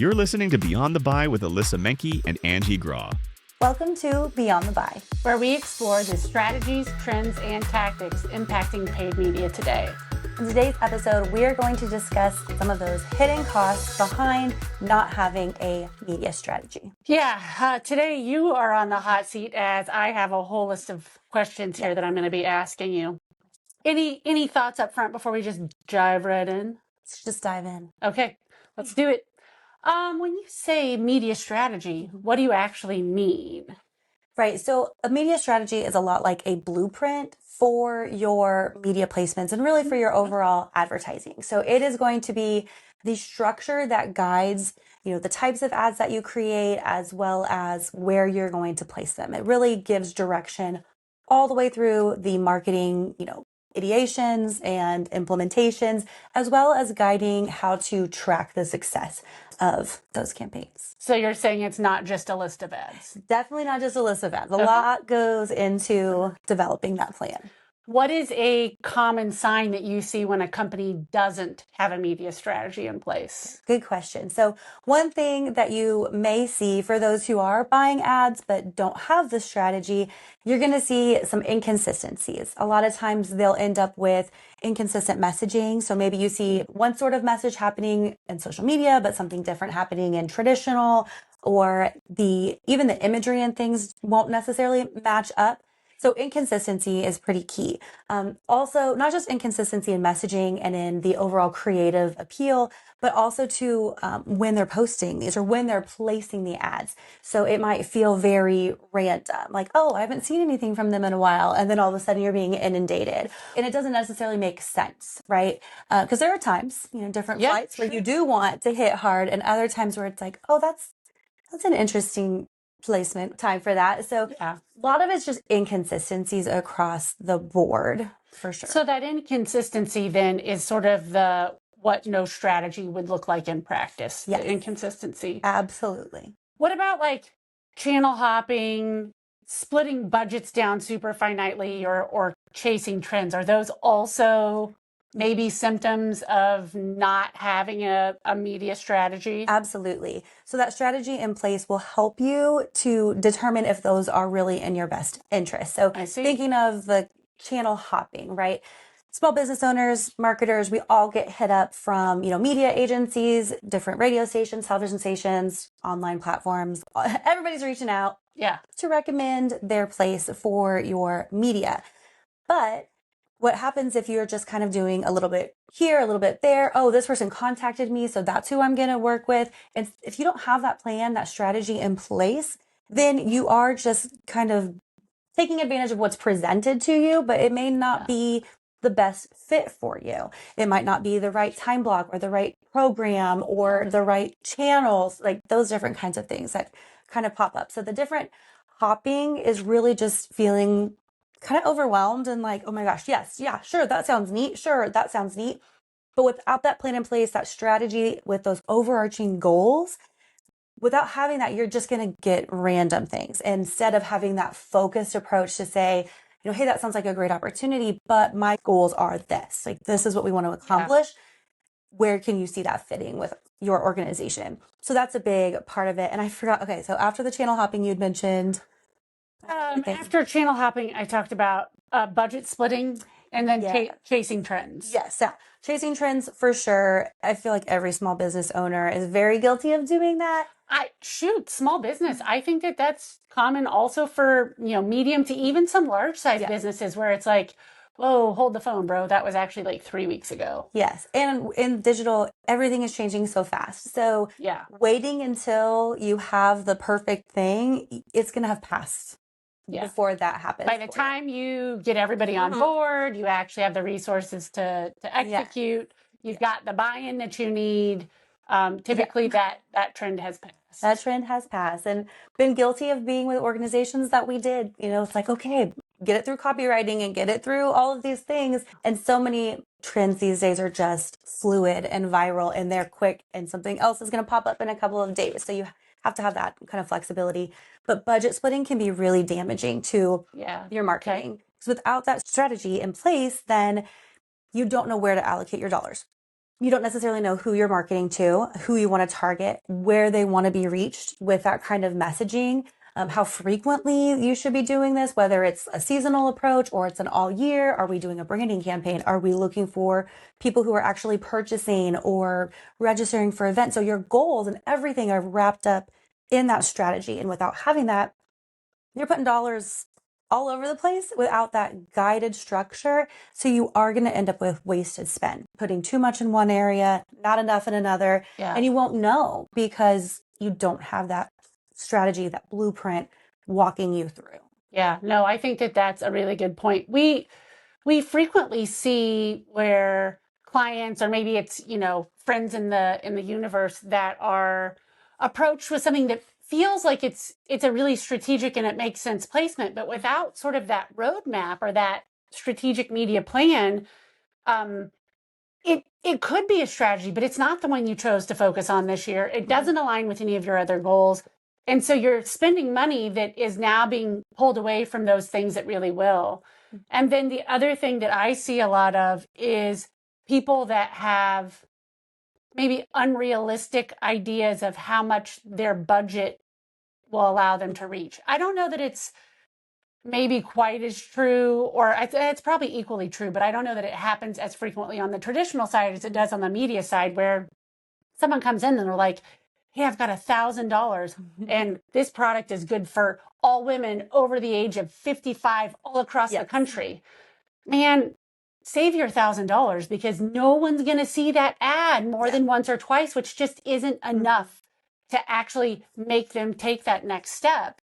You're listening to Beyond the Buy with Alissa Menke and Angie Grau. Welcome to Beyond the Buy, where we explore the strategies, trends, and tactics impacting paid media today. In today's episode, we are going to discuss some of those hidden costs behind not having a media strategy. Today you are on the hot seat as I have a whole list of questions here that I'm going to be asking you. Any thoughts up front before we just dive right in? Let's just dive in. Okay, let's do it. When you say media strategy, what do you actually mean? Right. So a media strategy is a lot like a blueprint for your media placements and really for your overall advertising. So it is going to be the structure that guides, the types of ads that you create as well as where you're going to place them. It really gives direction all the way through the marketing, ideations and implementations, as well as guiding how to track the success of those campaigns. So you're saying it's not just a list of ads? Definitely not just a list of ads. A lot goes into developing that plan. What is a common sign that you see when a company doesn't have a media strategy in place? Good question. So one thing that you may see for those who are buying ads but don't have the strategy, you're going to see some inconsistencies. A lot of times they'll end up with inconsistent messaging. So maybe you see one sort of message happening in social media, but something different happening in traditional, or even the imagery and things won't necessarily match up. So inconsistency is pretty key. Also, not just inconsistency in messaging and in the overall creative appeal, but also to when they're posting these or when they're placing the ads. So it might feel very random, like, oh, I haven't seen anything from them in a while. And then all of a sudden you're being inundated. And it doesn't necessarily make sense, right? Because there are times, different flights where you do want to hit hard and other times where it's like, oh, that's an interesting placement time for that. So a lot of it's just inconsistencies across the board for sure. So that inconsistency then is sort of what no strategy would look like in practice. Yes. The inconsistency. Absolutely. What about like channel hopping, splitting budgets down super finitely, or chasing trends? Are those also maybe symptoms of not having a media strategy? Absolutely. So that strategy in place will help you to determine if those are really in your best interest. So thinking of the channel hopping, right? Small business owners, marketers, we all get hit up from, media agencies, different radio stations, television stations, online platforms. Everybody's reaching out to recommend their place for your media. But what happens if you're just kind of doing a little bit here, a little bit there? Oh, this person contacted me, so that's who I'm going to work with. And if you don't have that plan, that strategy in place, then you are just kind of taking advantage of what's presented to you, but it may not be the best fit for you. It might not be the right time block or the right program or the right channels, like those different kinds of things that kind of pop up. So the different hopping is really just feeling kind of overwhelmed and like, oh my gosh, sure, that sounds neat. Sure, that sounds neat. But without that plan in place, that strategy with those overarching goals, without having that, you're just going to get random things instead of having that focused approach to say, hey, that sounds like a great opportunity, but my goals are this. Like, this is what we want to accomplish. Where can you see that fitting with your organization? So that's a big part of it. And I forgot. Okay, so after the channel hopping, you'd mentioned. After channel hopping, I talked about budget splitting and then chasing trends. Yes, yeah. Chasing trends for sure. I feel like every small business owner is very guilty of doing that. Small business. I think that's common also for, medium to even some large size businesses where it's like, whoa, hold the phone, bro. That was actually like 3 weeks ago. Yes. And in digital, everything is changing so fast. So waiting until you have the perfect thing, it's going to have passed. Before that happens. By the time you get everybody on board, you actually have the resources to execute. You've got the buy-in that you need. Typically that trend has passed. That trend has passed, and been guilty of being with organizations that we did. It's like, okay, get it through copywriting and get it through all of these things. And so many trends these days are just fluid and viral and they're quick and something else is going to pop up in a couple of days. So you have to have that kind of flexibility. But budget splitting can be really damaging to your marketing. Because without that strategy in place, then you don't know where to allocate your dollars. you don't necessarily know who you're marketing to, who you want to target, where they want to be reached with that kind of messaging, how frequently you should be doing this, whether it's a seasonal approach or it's an all year. Are we doing a branding campaign? Are we looking for people who are actually purchasing or registering for events? So your goals and everything are wrapped up in that strategy. And without having that, you're putting dollars all over the place without that guided structure. So you are going to end up with wasted spend, putting too much in one area, not enough in another. Yeah. And you won't know because you don't have that strategy, that blueprint walking you through. Yeah, no, I think that that's a really good point. We frequently see where clients, or maybe it's, friends in the universe, that are approached with something that feels like it's a really strategic and it makes sense placement, but without sort of that roadmap or that strategic media plan, it could be a strategy, but it's not the one you chose to focus on this year. It doesn't align with any of your other goals. And so you're spending money that is now being pulled away from those things that really will. And then the other thing that I see a lot of is people that have maybe unrealistic ideas of how much their budget will allow them to reach. I don't know that it's maybe quite as true, or it's probably equally true, but I don't know that it happens as frequently on the traditional side as it does on the media side, where someone comes in and they're like, hey, I've got $1,000 and this product is good for all women over the age of 55 all across the country. Man, save your $1,000 because no one's going to see that ad more than once or twice, which just isn't enough to actually make them take that next step.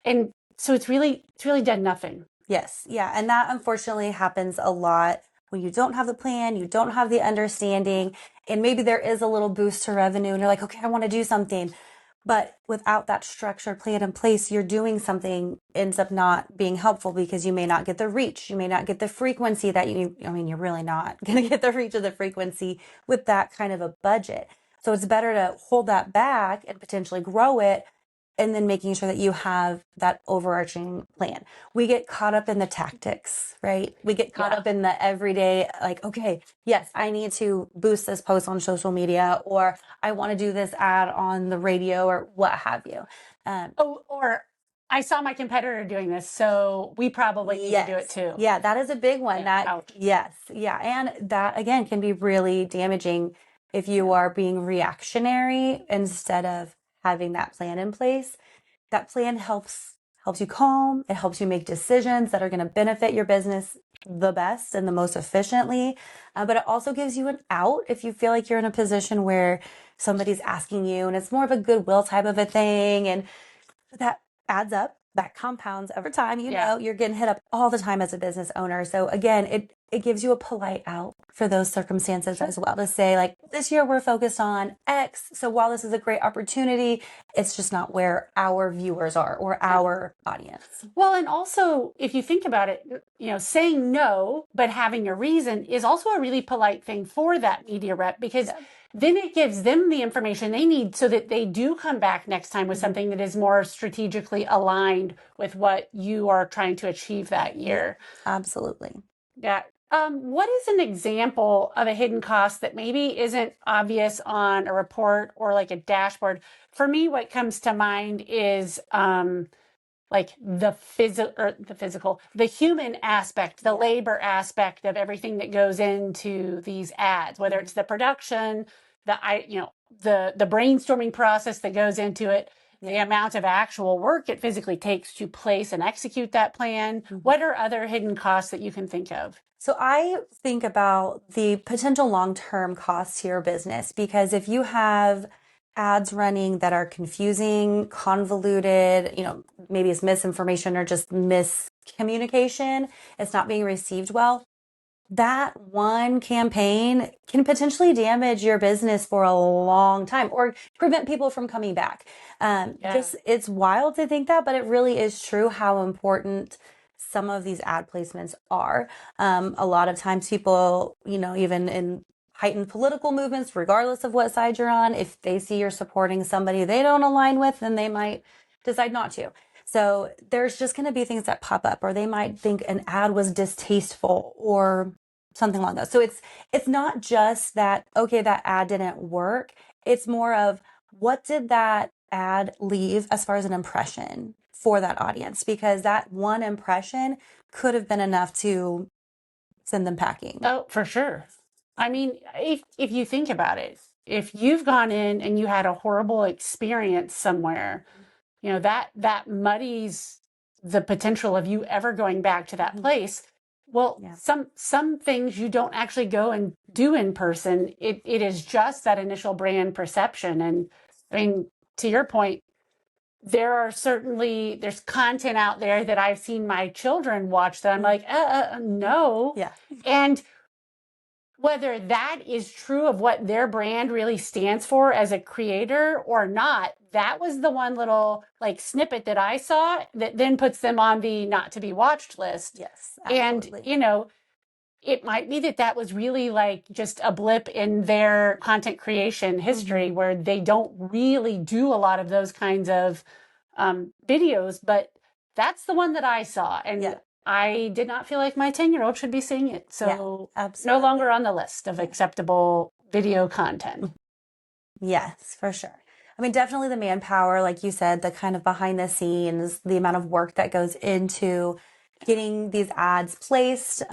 And so it's really done nothing. Yes. Yeah. And that unfortunately happens a lot when you don't have the plan, you don't have the understanding, and maybe there is a little boost to revenue and you're like, okay, I want to do something. But without that structured plan in place, you're doing something ends up not being helpful because you may not get the reach. You may not get the frequency that you're really not going to get the reach of the frequency with that kind of a budget. So it's better to hold that back and potentially grow it, and then making sure that you have that overarching plan. We get caught up in the tactics, right? We get caught up in the everyday, like, okay, yes, I need to boost this post on social media, or I want to do this ad on the radio, or what have you. Or I saw my competitor doing this, so we probably need to do it too. Yeah, that is a big one. Ouch. Yes. Yeah. And that, again, can be really damaging if you are being reactionary instead of having that plan in place. That plan helps you calm. It helps you make decisions that are going to benefit your business the best and the most efficiently. But it also gives you an out if you feel like you're in a position where somebody's asking you and it's more of a goodwill type of a thing. And that adds up, that compounds over time. You're getting hit up all the time as a business owner. So again, it gives you a polite out for those circumstances as well, to say, like, this year we're focused on X. So while this is a great opportunity, it's just not where our viewers are or our audience. Well, and also, if you think about it, saying no, but having a reason is also a really polite thing for that media rep, because then it gives them the information they need so that they do come back next time with something that is more strategically aligned with what you are trying to achieve that year. Absolutely. Yeah. What is an example of a hidden cost that maybe isn't obvious on a report or like a dashboard? For me, what comes to mind is like the human aspect, the labor aspect of everything that goes into these ads, whether it's the production, the brainstorming process that goes into it, the amount of actual work it physically takes to place and execute that plan. What are other hidden costs that you can think of? So I think about the potential long-term costs to your business, because if you have ads running that are confusing, convoluted, maybe it's misinformation or just miscommunication, it's not being received well, that one campaign can potentially damage your business for a long time or prevent people from coming back. It's wild to think that, but it really is true how important some of these ad placements are. A lot of times people, even in heightened political movements, regardless of what side you're on, if they see you're supporting somebody they don't align with, then they might decide not to. So there's just going to be things that pop up, or they might think an ad was distasteful or something along those. So it's not just that, okay, that ad didn't work. It's more of what did that ad leave as far as an impression for that audience? Because that one impression could have been enough to send them packing. Oh, for sure. I mean, if you think about it, if you've gone in and you had a horrible experience somewhere, you know, that muddies the potential of you ever going back to that place. Well, Yeah. some things you don't actually go and do in person. It is just that initial brand perception. And I mean, to your point, there's content out there that I've seen my children watch that I'm like, no. Yeah. And whether that is true of what their brand really stands for as a creator or not, that was the one little like snippet that I saw that then puts them on the not to be watched list. Yes. And, Absolutely. you know, it might be that was really like just a blip in their content creation history where they don't really do a lot of those kinds of videos, but that's the one that I saw. And Yeah. I did not feel like my 10-year-old should be seeing it. So Yeah, no absolutely. longer on the list of acceptable video content. Yes, for sure. I mean, definitely the manpower, like you said, the kind of behind the scenes, the amount of work that goes into getting these ads placed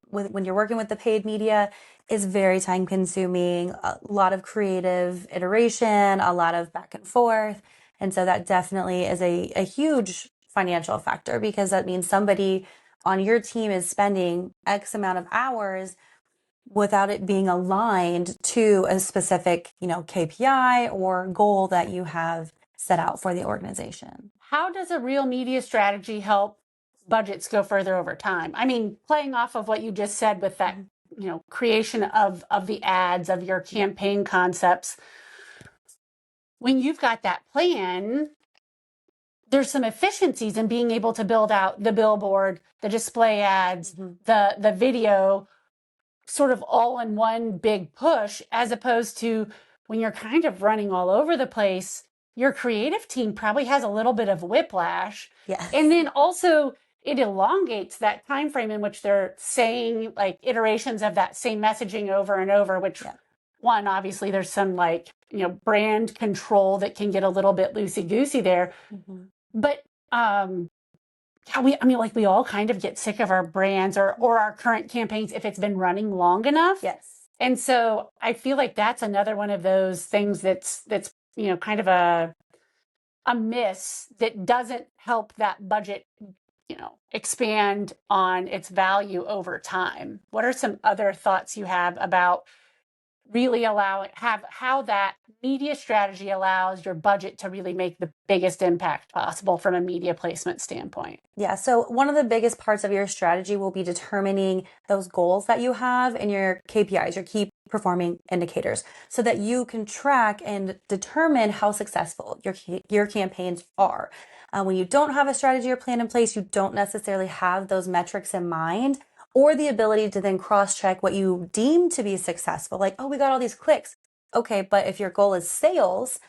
when you're working with the paid media is very time consuming, a lot of creative iteration, a lot of back and forth. And so that definitely is a huge financial factor because that means somebody on your team is spending X amount of hours without it being aligned to a specific, KPI or goal that you have set out for the organization. How does a real media strategy help budgets go further over time? I mean, playing off of what you just said with that, creation of the ads, of your campaign concepts, when you've got that plan, there's some efficiencies in being able to build out the billboard, the display ads, the video, sort of all in one big push, as opposed to when you're kind of running all over the place, your creative team probably has a little bit of whiplash. Yes. And then also it elongates that time frame in which they're saying like iterations of that same messaging over and over, which one, obviously there's some brand control that can get a little bit loosey-goosey there. But we all kind of get sick of our brands or our current campaigns if it's been running long enough. Yes. And so I feel like that's another one of those things that's kind of a miss that doesn't help that budget expand on its value over time. What are some other thoughts you have about really how that media strategy allows your budget to really make the biggest impact possible from a media placement standpoint? Yeah. So one of the biggest parts of your strategy will be determining those goals that you have in your KPIs, your key performing indicators, so that you can track and determine how successful your campaigns are. When you don't have a strategy or plan in place, you don't necessarily have those metrics in mind, or the ability to then cross-check what you deem to be successful. Like, oh, we got all these clicks. Okay, but if your goal is sales,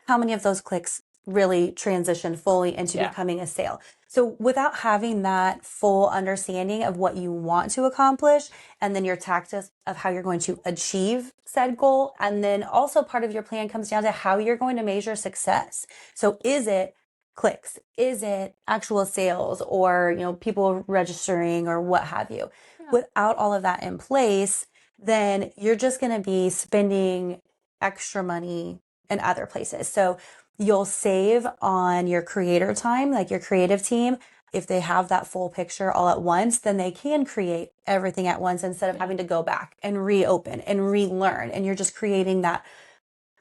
how many of those clicks really transition fully into becoming a sale? So without having that full understanding of what you want to accomplish, and then your tactics of how you're going to achieve said goal, and then also part of your plan comes down to how you're going to measure success. So is it clicks? Is it actual sales or, people registering or what have you? Without all of that in place, then you're just going to be spending extra money in other places. So you'll save on your creator time, like your creative team. If they have that full picture all at once, then they can create everything at once instead of having to go back and reopen and relearn. And you're just creating that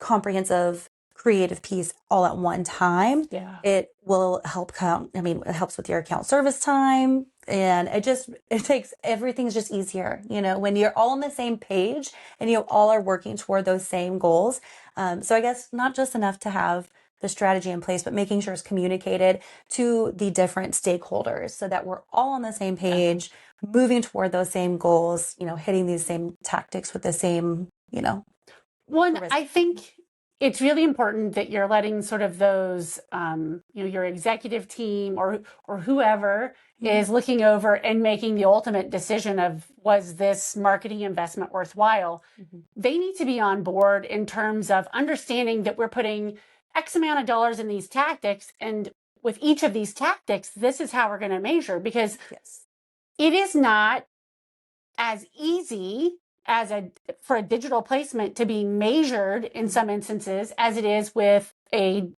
comprehensive creative piece all at one time. Yeah. It will help it helps with your account service time, and it takes everything's just easier, when you're all on the same page and you all are working toward those same goals. So I guess not just enough to have the strategy in place, but making sure it's communicated to the different stakeholders so that we're all on the same page, moving toward those same goals, hitting these same tactics with the same, One, I think it's really important that you're letting sort of those, your executive team or whoever is looking over and making the ultimate decision of, was this marketing investment worthwhile? They need to be on board in terms of understanding that we're putting X amount of dollars in these tactics. And with each of these tactics, this is how we're going to measure, because it is not as easy for a digital placement to be measured in some instances as it is with a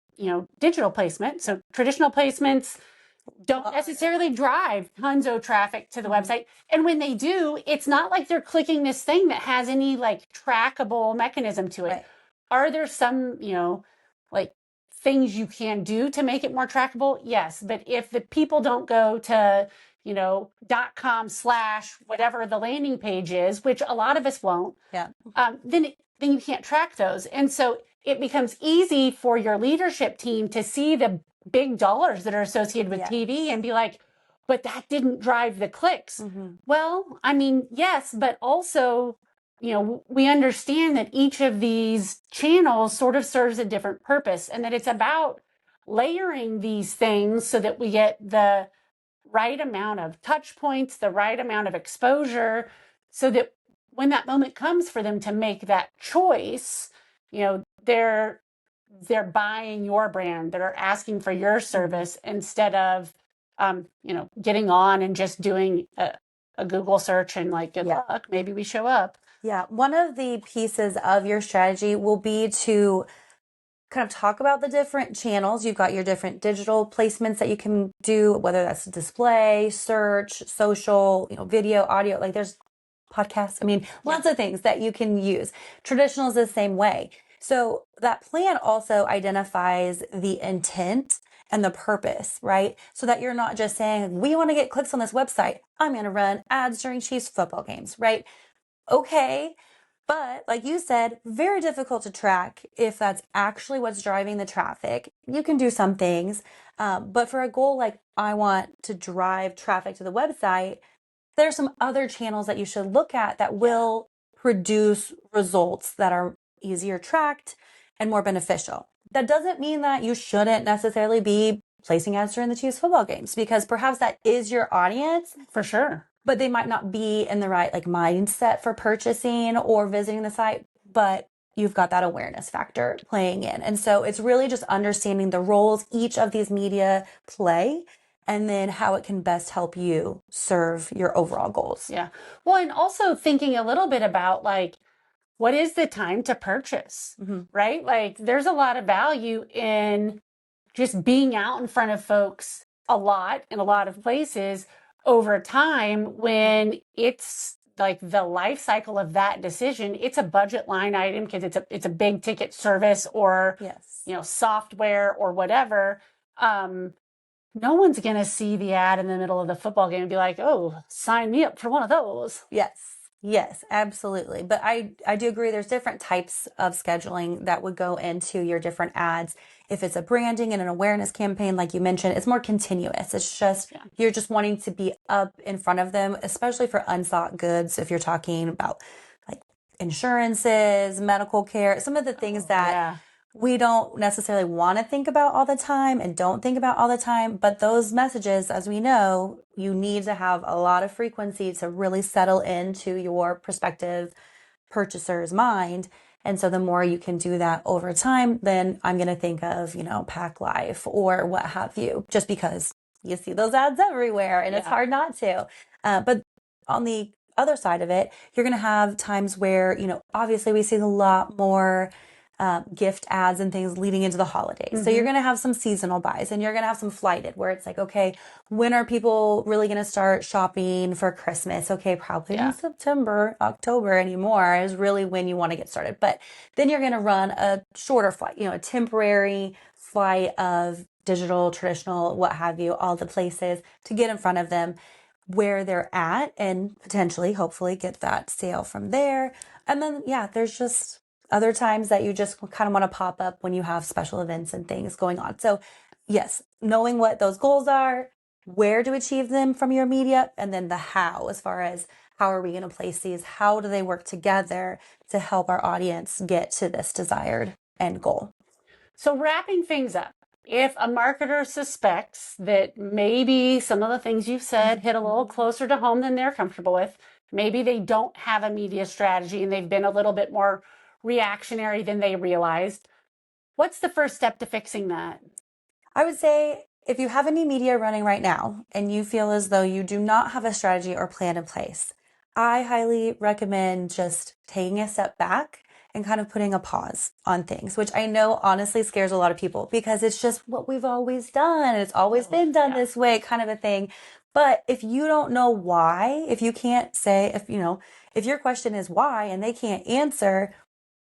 digital placement. So traditional placements don't necessarily drive tons of traffic to the website, and when they do, it's not like they're clicking this thing that has any like trackable mechanism to it. Are there some like things you can do to make it more trackable? Yes, but if the people don't go to .com/ whatever the landing page is, which a lot of us won't, then you can't track those. And so it becomes easy for your leadership team to see the big dollars that are associated with TV and be like, but that didn't drive the clicks. Well, I mean, yes, but also, we understand that each of these channels sort of serves a different purpose, and that it's about layering these things so that we get the right amount of touch points, the right amount of exposure, so that when that moment comes for them to make that choice, they're buying your brand, they're asking for your service instead of, getting on and just doing a Google search and like, good luck, maybe we show up. Yeah. One of the pieces of your strategy will be to kind of talk about the different channels. You've got your different digital placements that you can do, whether that's display, search, social, video, audio, like there's podcasts. I mean, lots of things that you can use. Traditional is the same way. So that plan also identifies the intent and the purpose, right? So that you're not just saying, we want to get clicks on this website, I'm going to run ads during Chiefs football games, right? Okay. But like you said, very difficult to track if that's actually what's driving the traffic. You can do some things, but for a goal like I want to drive traffic to the website, there's some other channels that you should look at that will produce results that are easier tracked and more beneficial. That doesn't mean that you shouldn't necessarily be placing ads during the Chiefs football games, because perhaps that is your audience. For sure. But they might not be in the right mindset for purchasing or visiting the site, but you've got that awareness factor playing in. And so it's really just understanding the roles each of these media play, and then how it can best help you serve your overall goals. Yeah. Well, and also thinking a little bit about what is the time to purchase, right? Like there's a lot of value in just being out in front of folks a lot in a lot of places over time, when it's like the life cycle of that decision. It's a budget line item because it's a big ticket service or software or whatever. No one's going to see the ad in the middle of the football game and be like, oh, sign me up for one of those. Yes, absolutely. But I do agree there's different types of scheduling that would go into your different ads. If it's a branding and an awareness campaign, like you mentioned, it's more continuous. It's just, you're just wanting to be up in front of them, especially for unsought goods. If you're talking about like insurances, medical care, some of the things that we don't necessarily want to think about all the time and don't think about all the time. But those messages, as we know, you need to have a lot of frequency to really settle into your prospective purchaser's mind. And so the more you can do that over time, then I'm going to think of, Pack Life or what have you, just because you see those ads everywhere and it's hard not to. But on the other side of it, you're going to have times where, obviously we see a lot more gift ads and things leading into the holidays. So you're going to have some seasonal buys, and you're going to have some flighted where it's like, okay, when are people really going to start shopping for Christmas? Okay, probably in September, October anymore is really when you want to get started. But then you're going to run a shorter flight, a temporary flight of digital, traditional, what have you, all the places to get in front of them where they're at and potentially, hopefully get that sale from there. And then, there's just other times that you just kind of want to pop up when you have special events and things going on. So yes, knowing what those goals are, where to achieve them from your media, and then the how, as far as how are we going to place these? How do they work together to help our audience get to this desired end goal. So wrapping things up, if a marketer suspects that maybe some of the things you've said hit a little closer to home than they're comfortable with, maybe they don't have a media strategy and they've been a little bit more reactionary than they realized, what's the first step to fixing that? I would say if you have any media running right now and you feel as though you do not have a strategy or plan in place, I highly recommend just taking a step back and kind of putting a pause on things, which I know honestly scares a lot of people because it's just what we've always done. It's always been done this way, kind of a thing. But if you don't know why, if you can't say, if your question is why and they can't answer,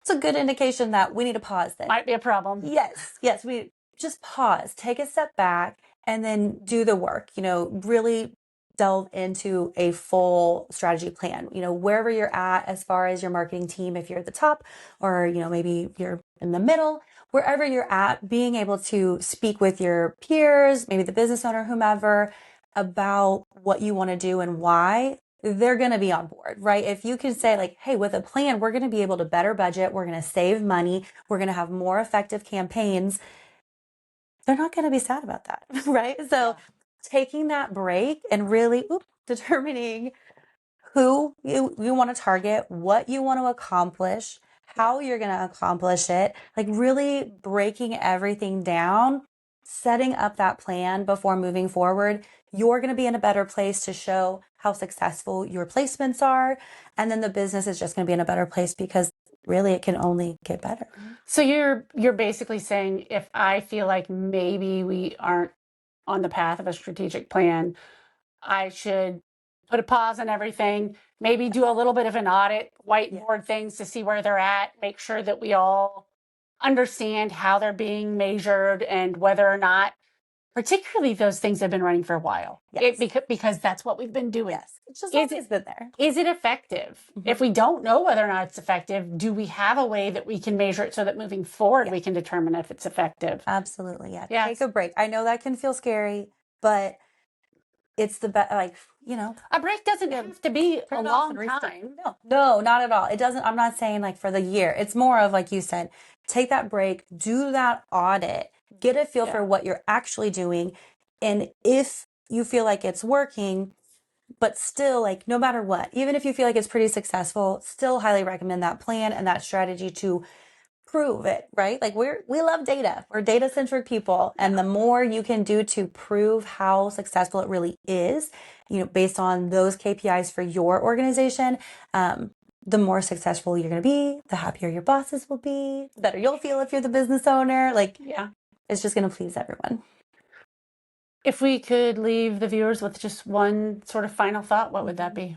it's a good indication that we need to pause then. Might be a problem. Yes, we just pause, take a step back, and then do the work, really delve into a full strategy plan, wherever you're at as far as your marketing team, if you're at the top or, maybe you're in the middle, wherever you're at, being able to speak with your peers, maybe the business owner, whomever, about what you want to do and why, they're going to be on board, right? If you can say like, hey, with a plan, we're going to be able to better budget. We're going to save money. We're going to have more effective campaigns. They're not going to be sad about that, right? So taking that break and really determining who you want to target, what you want to accomplish, how you're going to accomplish it, like really breaking everything down, setting up that plan before moving forward, you're going to be in a better place to show how successful your placements are. And then the business is just going to be in a better place because really it can only get better. So you're basically saying if I feel like maybe we aren't on the path of a strategic plan, I should put a pause on everything, maybe do a little bit of an audit, whiteboard things to see where they're at, make sure that we all understand how they're being measured and whether or not, particularly those things have been running for a while. Yes. Because that's what we've been doing. Yes. It's just always been there. Is it effective? Mm-hmm. If we don't know whether or not it's effective, do we have a way that we can measure it so that moving forward we can determine if it's effective? Absolutely. Yeah. Take a break. I know that can feel scary, but it's the best, a break doesn't have to be a long time. No, not at all. It doesn't. I'm not saying like for the year. It's more of like you said, take that break, do that audit, get a feel for what you're actually doing. And if you feel like it's working, but still like no matter what, even if you feel like it's pretty successful, still highly recommend that plan and that strategy to prove it, right? Like we love data. We're data-centric people. And the more you can do to prove how successful it really is, based on those KPIs for your organization, the more successful you're going to be, the happier your bosses will be, the better you'll feel if you're the business owner. It's just going to please everyone. If we could leave the viewers with just one sort of final thought, what would that be?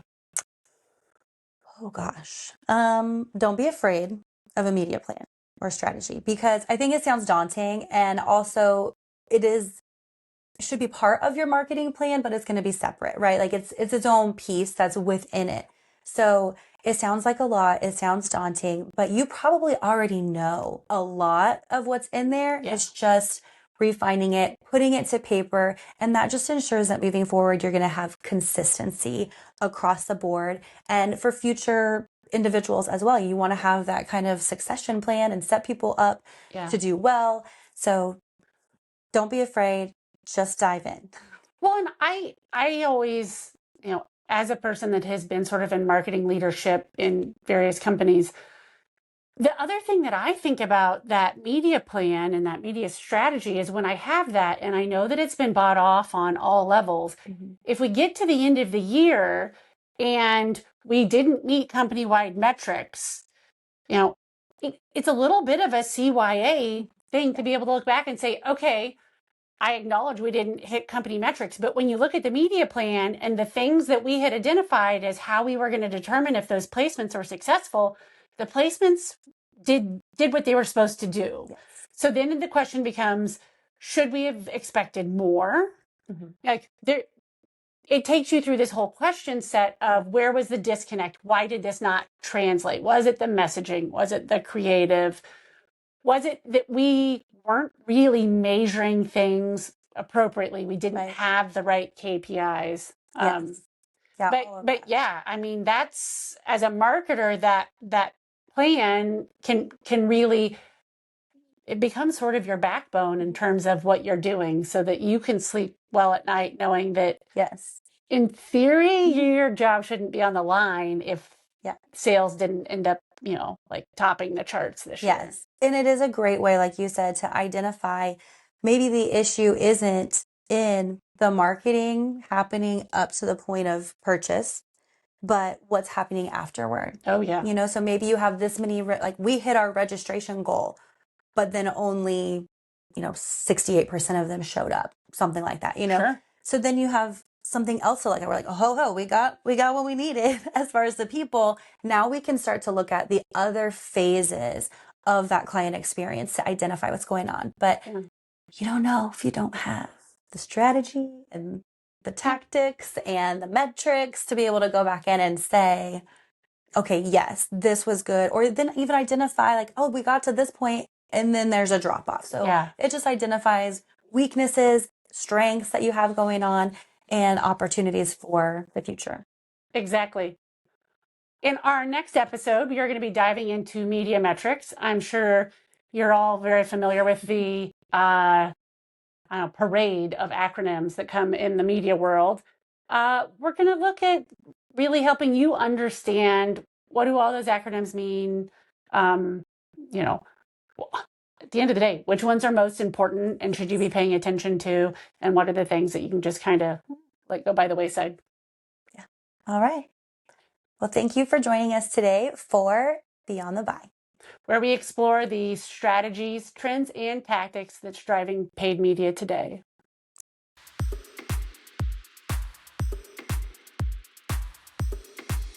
Oh gosh. Don't be afraid of a media plan or strategy because I think it sounds daunting and also it should be part of your marketing plan, but it's going to be separate, right? Like it's its own piece that's within it. So it sounds like a lot. It sounds daunting, but you probably already know a lot of what's in there. Yeah. It's just refining it, putting it to paper, and that just ensures that moving forward, you're going to have consistency across the board. And for future individuals as well, you want to have that kind of succession plan and set people up to do well. So don't be afraid, just dive in. Well, and I always, as a person that has been sort of in marketing leadership in various companies, the other thing that I think about that media plan and that media strategy is when I have that and I know that it's been bought off on all levels, if we get to the end of the year and we didn't meet company-wide metrics, it's a little bit of a CYA thing to be able to look back and say, okay, I acknowledge we didn't hit company metrics, but when you look at the media plan and the things that we had identified as how we were going to determine if those placements were successful, the placements did what they were supposed to do. Yes. So then the question becomes, should we have expected more? It takes you through this whole question set of where was the disconnect? Why did this not translate? Was it the messaging? Was it the creative? Was it that we weren't really measuring things appropriately? We didn't have the right KPIs. Yes. But yeah, I mean, that's as a marketer, that plan can really it becomes sort of your backbone in terms of what you're doing so that you can sleep well at night knowing that Yes. in theory your job shouldn't be on the line if Yeah. sales didn't end up, like topping the charts this year. Yes. And it is a great way, like you said, to identify maybe the issue isn't in the marketing happening up to the point of purchase, but what's happening afterward. Oh, yeah. So maybe you have this many, like we hit our registration goal, but then only, 68% of them showed up, something like that, Sure. So then you have something else to look at. We're like, oh, we got what we needed as far as the people. Now we can start to look at the other phases of that client experience to identify what's going on. But you don't know if you don't have the strategy and the tactics and the metrics to be able to go back in and say, okay, yes, this was good. Or then even identify like, oh, we got to this point and then there's a drop off. So it just identifies weaknesses, strengths that you have going on, and opportunities for the future. Exactly. In our next episode, we are going to be diving into media metrics. I'm sure you're all very familiar with the parade of acronyms that come in the media world. We're going to look at really helping you understand what do all those acronyms mean. At the end of the day, which ones are most important and should you be paying attention to, and what are the things that you can just kind of go by the wayside. Yeah. All right. Well, thank you for joining us today for Beyond the Buy, where we explore the strategies, trends, and tactics that's driving paid media today.